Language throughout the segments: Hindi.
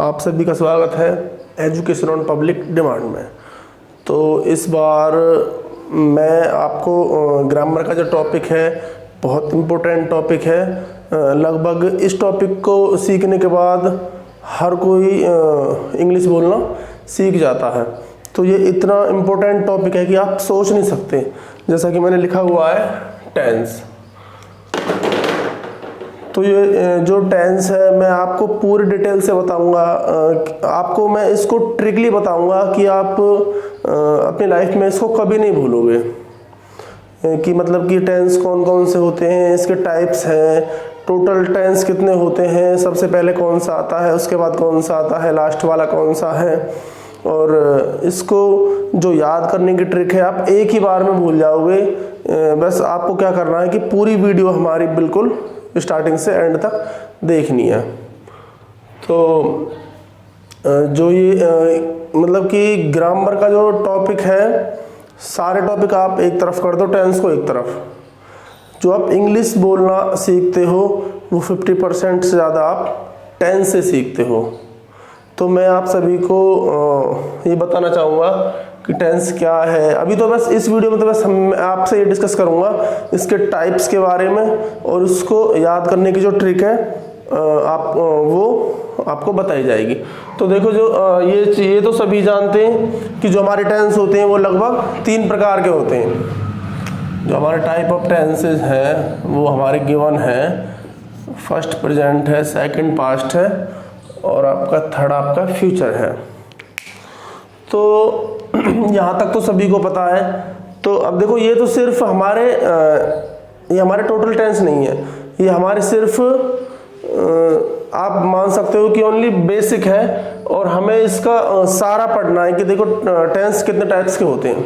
आप सभी का स्वागत है एजुकेशन ऑन पब्लिक डिमांड में। तो इस बार मैं आपको ग्रामर का जो टॉपिक है बहुत इम्पोर्टेंट टॉपिक है। लगभग इस टॉपिक को सीखने के बाद हर कोई इंग्लिश बोलना सीख जाता है। तो ये इतना इम्पोर्टेंट टॉपिक है कि आप सोच नहीं सकते। जैसा कि मैंने लिखा हुआ है टेंस। तो ये जो टेंस है मैं आपको पूरी डिटेल से बताऊंगा। आपको मैं इसको ट्रिकली बताऊंगा कि आप अपनी लाइफ में इसको कभी नहीं भूलोगे कि मतलब कि टेंस कौन कौन से होते हैं, इसके टाइप्स हैं, टोटल टेंस कितने होते हैं, सबसे पहले कौन सा आता है, उसके बाद कौन सा आता है, लास्ट वाला कौन सा है। और इसको जो याद करने की ट्रिक है आप एक ही बार में भूल जाओगे। बस आपको क्या करना है कि पूरी वीडियो हमारी बिल्कुल स्टार्टिंग से एंड तक देखनी है। तो जो ये मतलब कि ग्रामर का जो टॉपिक है, सारे टॉपिक आप एक तरफ कर दो, टेंस को एक तरफ। जो आप इंग्लिश बोलना सीखते हो वो 50% से ज़्यादा आप टेंस से सीखते हो। तो मैं आप सभी को ये बताना चाहूँगा कि टेंस क्या है। अभी तो बस इस वीडियो में तो बस हम आपसे ये डिस्कस करूँगा इसके टाइप्स के बारे में, और उसको याद करने की जो ट्रिक है वो आपको बताई जाएगी। तो देखो जो ये तो सभी जानते हैं कि जो हमारे टेंस होते हैं वो लगभग 3 प्रकार के होते हैं। जो हमारे टाइप ऑफ टेंसेज हैं वो हमारे गिवन है। फर्स्ट प्रेजेंट है, सेकंड पास्ट है, और आपका थर्ड आपका फ्यूचर है। तो यहाँ तक तो सभी को पता है। तो अब देखो ये तो सिर्फ ये हमारे टोटल टेंस नहीं है, ये हमारे सिर्फ आप मान सकते हो कि ओनली बेसिक है, और हमें इसका सारा पढ़ना है कि देखो टेंस कितने टाइप्स के होते हैं।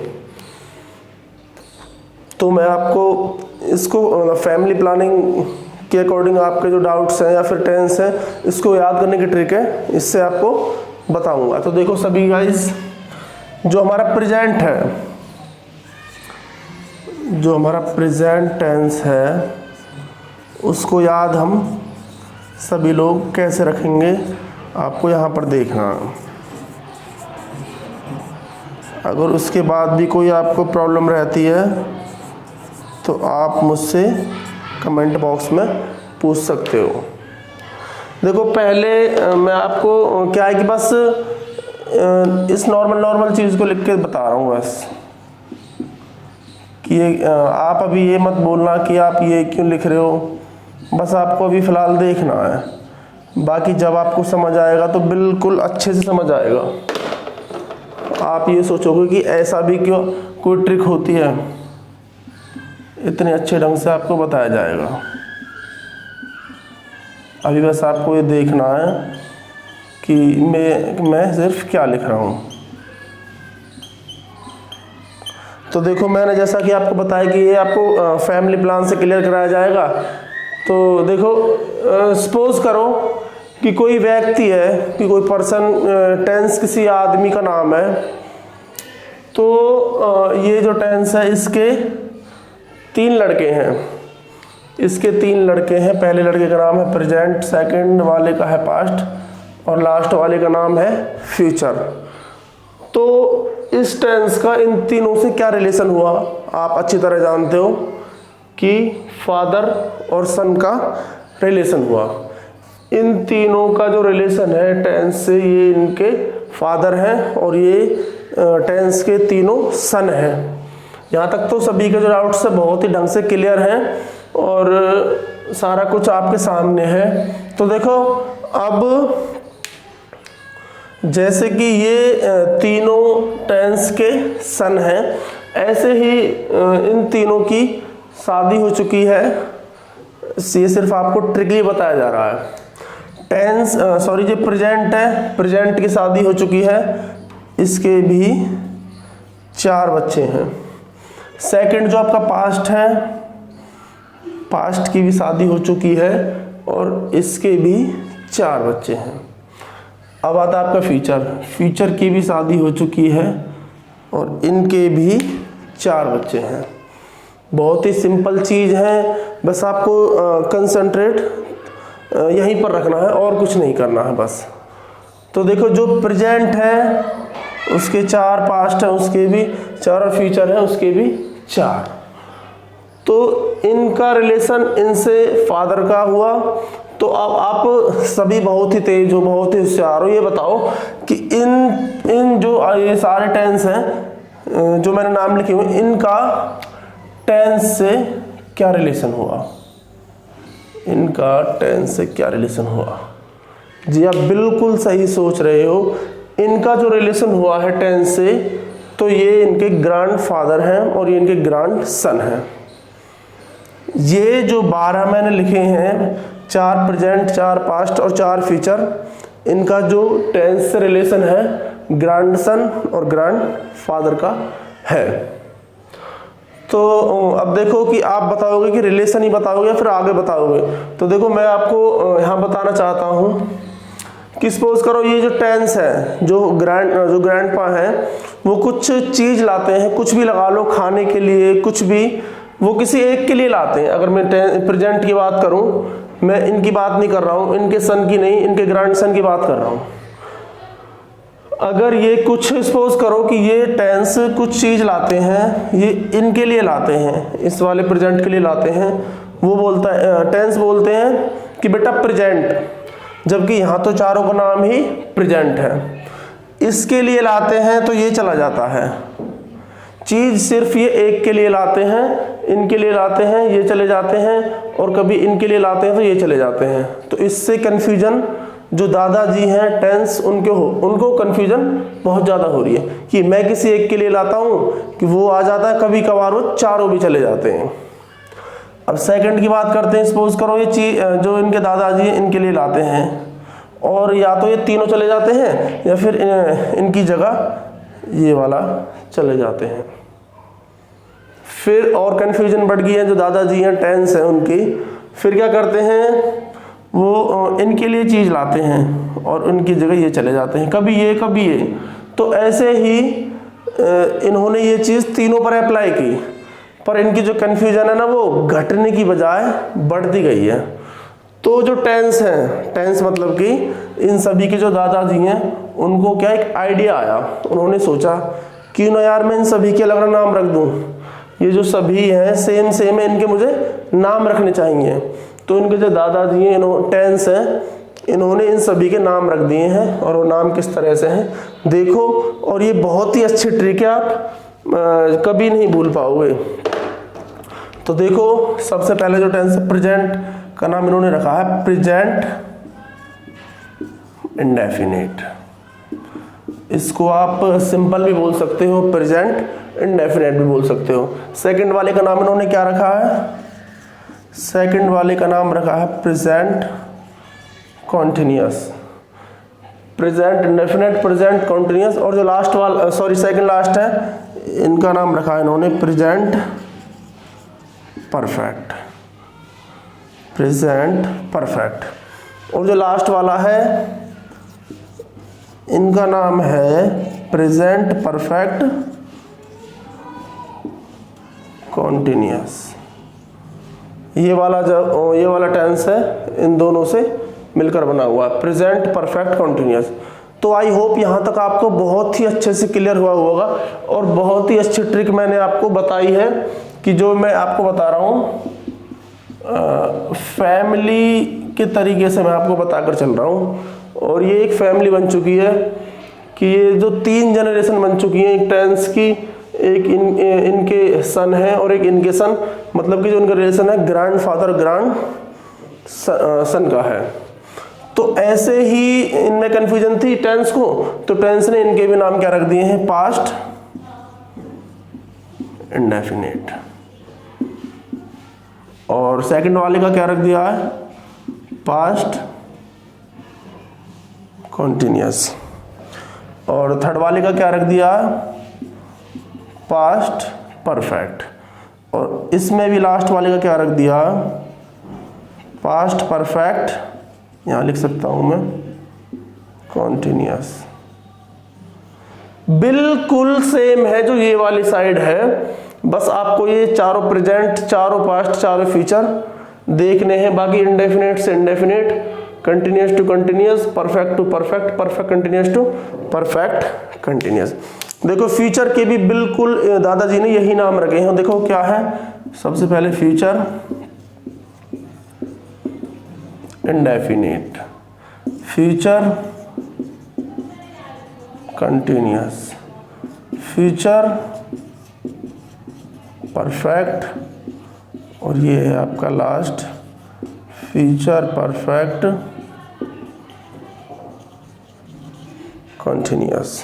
तो मैं आपको इसको फैमिली प्लानिंग के अकॉर्डिंग आपके जो डाउट्स हैं या फिर टेंस है इसको याद करने की ट्रिक है, इससे आपको बताऊंगा। तो देखो सभी गाइस, जो हमारा प्रेजेंट है, जो हमारा प्रेजेंट टेंस है उसको याद हम सभी लोग कैसे रखेंगे आपको यहाँ पर देखना। अगर उसके बाद भी कोई आपको प्रॉब्लम रहती है तो आप मुझसे कमेंट बॉक्स में पूछ सकते हो। देखो पहले मैं आपको क्या है कि बस इस नॉर्मल चीज़ को लिख के बता रहा हूँ बस कि आप अभी ये मत बोलना कि आप ये क्यों लिख रहे हो। बस आपको अभी फ़िलहाल देखना है, बाकी जब आपको समझ आएगा तो बिल्कुल अच्छे से समझ आएगा। आप ये सोचोगे कि ऐसा भी क्यों कोई ट्रिक होती है, इतने अच्छे ढंग से आपको बताया जाएगा। अभी बस आपको ये देखना है कि मैं सिर्फ क्या लिख रहा हूँ। तो देखो मैंने जैसा कि आपको बताया कि ये आपको फैमिली प्लान से क्लियर कराया जाएगा। तो देखो सपोज करो कि कोई व्यक्ति है, कि कोई पर्सन, टेंस किसी आदमी का नाम है। तो ये जो टेंस है इसके 3 लड़के हैं, इसके 3 लड़के हैं। पहले लड़के का नाम है प्रेजेंट, सेकंड वाले का है पास्ट, और लास्ट वाले का नाम है फ्यूचर। तो इस टेंस का इन तीनों से क्या रिलेशन हुआ आप अच्छी तरह जानते हो कि फादर और सन का रिलेशन हुआ। इन तीनों का जो रिलेशन है टेंस से, ये इनके फादर हैं और ये टेंस के तीनों सन हैं। यहाँ तक तो सभी के जो डाउट्स है बहुत ही ढंग से क्लियर हैं और सारा कुछ आपके सामने है। तो देखो अब जैसे कि ये तीनों टेंस के सन हैं, ऐसे ही इन तीनों की शादी हो चुकी है। ये सिर्फ आपको ट्रिकली बताया जा रहा है। जो प्रेजेंट है, प्रेजेंट की शादी हो चुकी है, इसके भी 4 बच्चे हैं। सेकंड जो आपका पास्ट है, पास्ट की भी शादी हो चुकी है और इसके भी 4 बच्चे हैं। अब आता है आपका फ्यूचर, फ्यूचर की भी शादी हो चुकी है और इनके भी 4 बच्चे हैं। बहुत ही सिंपल चीज़ है, बस आपको कंसंट्रेट यहीं पर रखना है और कुछ नहीं करना है बस। तो देखो जो प्रेजेंट है उसके 4, पास्ट है उसके भी 4 और फ्यूचर है उसके भी 4। तो इनका रिलेशन इनसे फादर का हुआ। तो अब आप सभी बहुत ही तेज हो, बहुत ही होशियार हो, ये बताओ कि इन जो ये सारे टेंस हैं जो मैंने नाम लिखे हुए, इनका टेंस से क्या रिलेशन हुआ? इनका टेंस से क्या रिलेशन हुआ? जी आप बिल्कुल सही सोच रहे हो। इनका जो रिलेशन हुआ है टेंस से, तो ये इनके ग्रैंड फादर हैं और ये इनके ग्रैंड सन हैं। ये जो 12 मैंने लिखे हैं, 4 प्रेजेंट, 4 पास्ट और 4 फ्यूचर, इनका जो टेंस से रिलेशन है ग्रैंड सन और ग्रैंड फादर का है। तो अब देखो कि आप बताओगे कि रिलेशन ही बताओगे या फिर आगे बताओगे। तो देखो मैं आपको यहाँ बताना चाहता हूँ कि सपोज करो ये जो टेंस है, जो ग्रैंडपा है, वो कुछ चीज लाते हैं, कुछ भी लगा लो, खाने के लिए कुछ भी, वो किसी एक के लिए लाते हैं। अगर मैं प्रेजेंट की बात करूं, मैं इनकी बात नहीं कर रहा हूं, इनके सन की नहीं, इनके ग्रैंड सन की बात कर रहा हूं। अगर ये कुछ सपोज करो कि ये टेंस कुछ चीज लाते हैं, ये इनके लिए लाते हैं, इस वाले प्रेजेंट के लिए लाते हैं, वो बोलता है टेंस बोलते हैं कि बेटा प्रेजेंट, जबकि यहाँ तो चारों का नाम ही प्रेजेंट है। इसके लिए लाते हैं तो ये चला जाता है, चीज सिर्फ ये एक के लिए लाते हैं, इनके लिए लाते हैं, ये चले जाते हैं, और कभी इनके लिए लाते हैं तो ये चले जाते हैं। तो इससे कंफ्यूजन जो दादाजी हैं टेंस उनको कंफ्यूजन बहुत ज़्यादा हो रही है कि मैं किसी एक के लिए लाता हूँ कि वो आ जाता है, कभी कभार वो चारों भी चले जाते हैं। अब सेकंड की बात करते हैं। सपोज करो ये चीज जो इनके दादाजी हैं इनके लिए लाते हैं, और या तो ये तीनों चले जाते हैं या फिर इनकी जगह ये वाला चले जाते हैं। फिर और कंफ्यूजन बढ़ गई है, जो दादाजी हैं टेंस हैं उनकी, फिर क्या करते हैं, वो इनके लिए चीज लाते हैं और उनकी जगह ये चले जाते हैं, कभी ये कभी ये। तो ऐसे ही इन्होंने ये चीज तीनों पर अप्लाई की, पर इनकी जो कंफ्यूजन है ना वो घटने की बजाय बढ़ती गई है। तो जो टेंस है, टेंस मतलब कि इन सभी के जो दादाजी हैं उनको क्या एक आइडिया आया, उन्होंने सोचा क्यों ना यार मैं इन सभी के अलग नाम रख दूं, ये जो सभी हैं सेम सेम है, इनके मुझे नाम रखने चाहिए। तो इनके जो दादाजी हैं टेंस हैं, इन्होंने इन सभी के नाम रख दिए हैं, और वो नाम किस तरह से हैं देखो। और ये बहुत ही अच्छी ट्रिक है, आप कभी नहीं भूल पाओगे। तो देखो सबसे पहले जो टेंस प्रेजेंट का नाम इन्होंने रखा है प्रेजेंट इंडेफिनिट। इसको आप सिंपल भी बोल सकते हो, प्रेजेंट इंडेफिनिट भी बोल सकते हो। सेकंड वाले का नाम इन्होंने क्या रखा है, सेकंड वाले का नाम रखा है present continuous, present indefinite, present continuous. और जो लास्ट वाला सेकंड लास्ट है, इनका नाम रखा है इन्होंने प्रेजेंट परफेक्ट, प्रेजेंट परफेक्ट। और जो लास्ट वाला है इनका नाम है प्रेजेंट परफेक्ट कॉन्टिन्यूअस। ये वाला टेंस है इन दोनों से मिलकर बना हुआ है, प्रेजेंट परफेक्ट कॉन्टिन्यूअस। तो आई होप यहाँ तक आपको बहुत ही अच्छे से क्लियर हुआ होगा, और बहुत ही अच्छी ट्रिक मैंने आपको बताई है कि जो मैं आपको बता रहा हूँ फैमिली के तरीके से मैं आपको बताकर चल रहा हूँ। और ये एक फैमिली बन चुकी है कि ये जो 3 जनरेशन बन चुकी हैं, एक टेंस की, एक इनके सन है और एक इनके सन, मतलब कि जो इनका रिलेशन है ग्रैंड फादर ग्रैंड सन का है। तो ऐसे ही इनमें कंफ्यूजन थी टेंस को, तो टेंस ने इनके भी नाम क्या रख दिए हैं, पास्ट इंडेफिनिट। और सेकंड वाले का क्या रख दिया है, पास्ट कॉन्टिन्यूअस। और थर्ड वाले का क्या रख दिया है, पास्ट परफेक्ट। और इसमें भी लास्ट वाले का क्या रख दिया, पास्ट परफेक्ट, यहां लिख सकता हूं मैं कॉन्टिन्यूअस। बिल्कुल सेम है जो ये वाली साइड है, बस आपको ये चारों प्रेजेंट, चारों पास्ट, चारों फ्यूचर देखने हैं। बाकी इंडेफिनिट से indefinite continuous to continuous, perfect to perfect, perfect continuous to perfect continuous. देखो फ्यूचर के भी बिल्कुल दादाजी ने यही नाम रखे हैं। देखो क्या है, सबसे पहले future indefinite, future continuous, future perfect, और ये है आपका लास्ट फ्यूचर परफेक्ट कंटिन्यूस।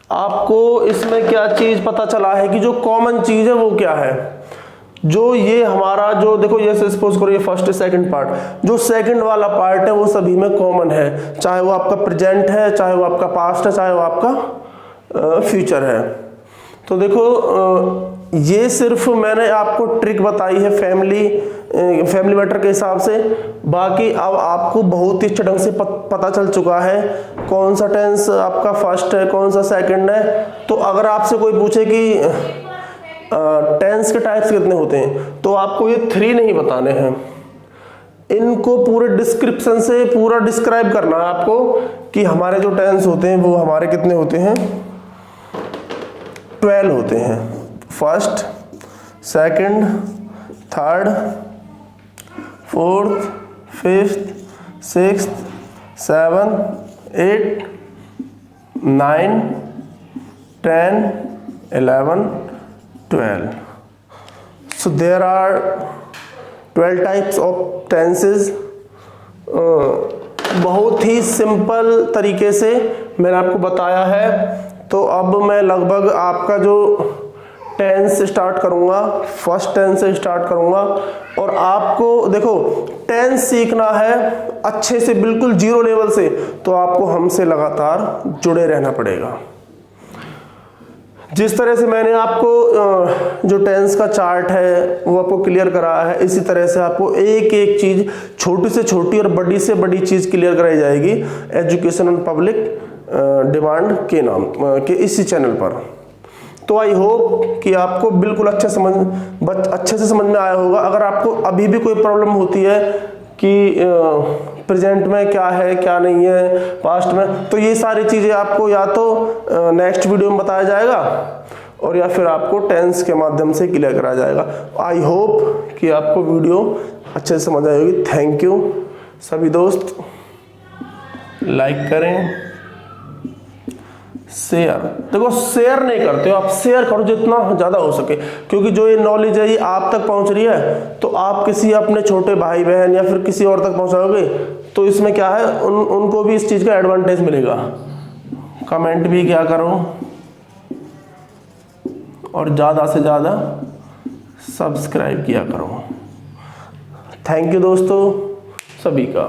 आपको इसमें क्या चीज पता चला है कि जो कॉमन चीज है वो क्या है, जो ये हमारा जो देखो ये सपोज करो ये फर्स्ट सेकंड पार्ट, जो सेकंड वाला पार्ट है वो सभी में कॉमन है, चाहे वो आपका प्रेजेंट है, चाहे वो आपका पास्ट है, चाहे वो आपका फ्यूचर है। तो देखो ये सिर्फ मैंने आपको ट्रिक बताई है फैमिली मैटर के हिसाब से, बाकी अब आपको बहुत ही अच्छे ढंग से पता चल चुका है कौन सा टेंस आपका फर्स्ट है, कौन सा सेकंड है। तो अगर आपसे कोई पूछे कि टेंस के टाइप्स कितने होते हैं, तो आपको ये 3 नहीं बताने हैं, इनको पूरे डिस्क्रिप्शन से पूरा डिस्क्राइब करना है आपको कि हमारे जो टेंस होते हैं वो हमारे कितने होते हैं, 12 होते हैं। First, second, third, fourth, fifth, sixth, 7, 8, 9, 10, 11, 12. So there are 12 types of tenses. बहुत ही सिंपल तरीके से मैंने आपको बताया है। तो अब मैं लगभग आपका जो टेंस स्टार्ट करूंगा, फर्स्ट टेंस से स्टार्ट करूंगा, और आपको देखो टेंस सीखना है अच्छे से, बिल्कुल 0 लेवल से, तो आपको हमसे लगातार जुड़े रहना पड़ेगा। जिस तरह से मैंने आपको जो टेंस का चार्ट है वो आपको क्लियर कराया है, इसी तरह से आपको एक एक चीज, छोटी से छोटी और बड़ी से बड़ी चीज क्लियर कराई जाएगी एजुकेशन ऑन पब्लिक डिमांड के नाम के इसी चैनल पर। तो आई होप कि आपको बिल्कुल अच्छे से समझ में आया होगा। अगर आपको अभी भी कोई प्रॉब्लम होती है कि प्रेजेंट में क्या है क्या नहीं है, पास्ट में, तो ये सारी चीज़ें आपको या तो नेक्स्ट वीडियो में बताया जाएगा और या फिर आपको टेंस के माध्यम से क्लियर कराया जाएगा। आई होप कि आपको वीडियो अच्छे से समझ आई होगी। थैंक यू सभी दोस्त, लाइक करें, शेयर, देखो शेयर नहीं करते हो आप, शेयर करो जितना ज़्यादा हो सके, क्योंकि जो ये नॉलेज है ये आप तक पहुंच रही है, तो आप किसी अपने छोटे भाई बहन या फिर किसी और तक पहुंचाओगे तो इसमें क्या है, उनको भी इस चीज़ का एडवांटेज मिलेगा। कमेंट भी क्या करो और ज़्यादा से ज़्यादा सब्सक्राइब किया करो। थैंक यू दोस्तों सभी का।